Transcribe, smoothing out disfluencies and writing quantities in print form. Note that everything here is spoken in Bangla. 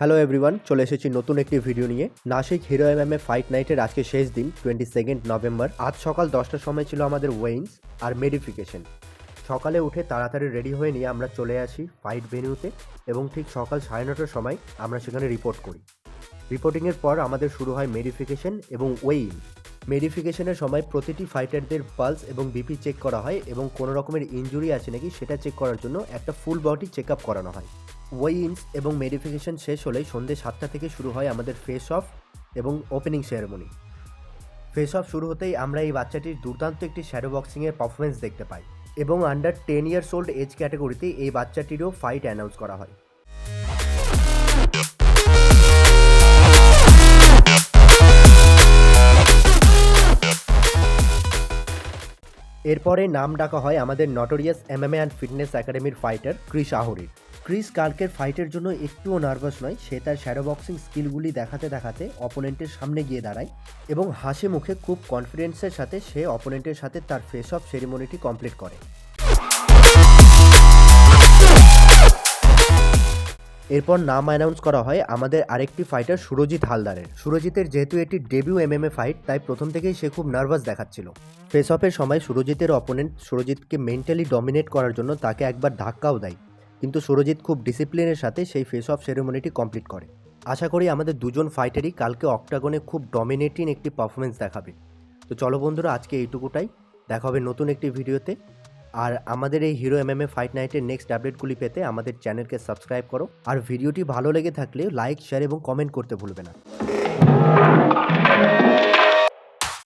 হ্যালো এভরিওয়ান, চলে এসেছি নতুন একটি ভিডিও নিয়ে। নাসিক হিরো এমএমএ ফাইট নাইটের আজকে শেষ দিন 22 নভেম্বর। আজ সকাল 10টার সময় ছিল আমাদের ওয়েইনস আর মেডিফিকেশন। সকালে উঠে তাড়াতাড়ি রেডি হয়ে নিয়ে আমরা চলে আসি ফাইট ভেন্যুতে এবং ঠিক সকাল 9:30টার সময় আমরা সেখানে রিপোর্ট করি। রিপোর্টিংয়ের পর আমাদের শুরু হয় মেডিফিকেশন এবং ওয়েইন। মেডিফিকেশনের সময় প্রতিটি ফাইটারদের পালস এবং বিপি চেক করা হয় এবং কোনো রকমের ইনজুরি আছে নাকি সেটা চেক করার জন্য একটা ফুল বডি চেক আপ করানো হয়। ওয়েইনস এবং মেডিফিকেশন শেষ হলেই সন্ধ্যে 7টা থেকে শুরু হয় আমাদের ফেস অফ এবং ওপেনিং সেরেমনি। ফেস অফ শুরু হতেই আমরা এই বাচ্চাটির দুর্দান্ত একটি শ্যাডো বক্সিংয়ের পারফরমেন্স দেখতে পাই এবং আন্ডার 10 ইয়ার্স ওল্ড এজ ক্যাটাগরিতে এই বাচ্চাটিরও ফাইট অ্যানাউন্স করা হয়। এরপরে নাম ডাকা হয় আমাদের নটোরিয়াস এমএমএ অ্যান্ড ফিটনেস একাডেমির ফাইটার ক্রিস আহরির। ক্রিস কালকের ফাইটের জন্য একটুও নার্ভাস নয়। সে তার শ্যাডো বক্সিং স্কিলগুলি দেখাতে দেখাতে অপোনেন্টের সামনে গিয়ে দাঁড়ায় এবং হাসি মুখে খুব কনফিডেন্সের সাথে সে অপোনেন্টের সাথে তার ফেস অফ সেরিমনিটি কমপ্লিট করে। এরপর নাম অ্যানাউন্স করা হয় আমাদের আরেকটি ফাইটার সুরজিৎ হালদারের। সুরজিতের যেহেতু এটি ডেবিউ এমএমএ ফাইট, তাই প্রথম থেকেই সে খুব নার্ভাস দেখাচ্ছিল। ফেস অফের সময় সুরজিতের অপোনেন্ট সুরজিৎকে মেন্টালি ডমিনেট করার জন্য তাকে একবার ধাক্কাও দেয়, কিন্তু সুরজিৎ খুব ডিসিপ্লিনের সাথে সেই ফেস অফ সেরেমনিটি কমপ্লিট করে। আশা করি আমাদের দুজন ফাইটারই কালকে অক্টাগনে খুব ডমিনেটিং একটি পারফরমেন্স দেখাবে। তো চলো বন্ধুরা, আজকে এইটুকুটাই। দেখা হবে নতুন একটি ভিডিওতে। আর আমাদের এই হিরো এমএমএ ফাইট নাইটের নেক্সট আপডেটগুলি পেতে আমাদের চ্যানেলকে সাবস্ক্রাইব করো। আর ভিডিওটি ভালো লেগে থাকলে লাইক, শেয়ার এবং কমেন্ট করতে ভুলবে না।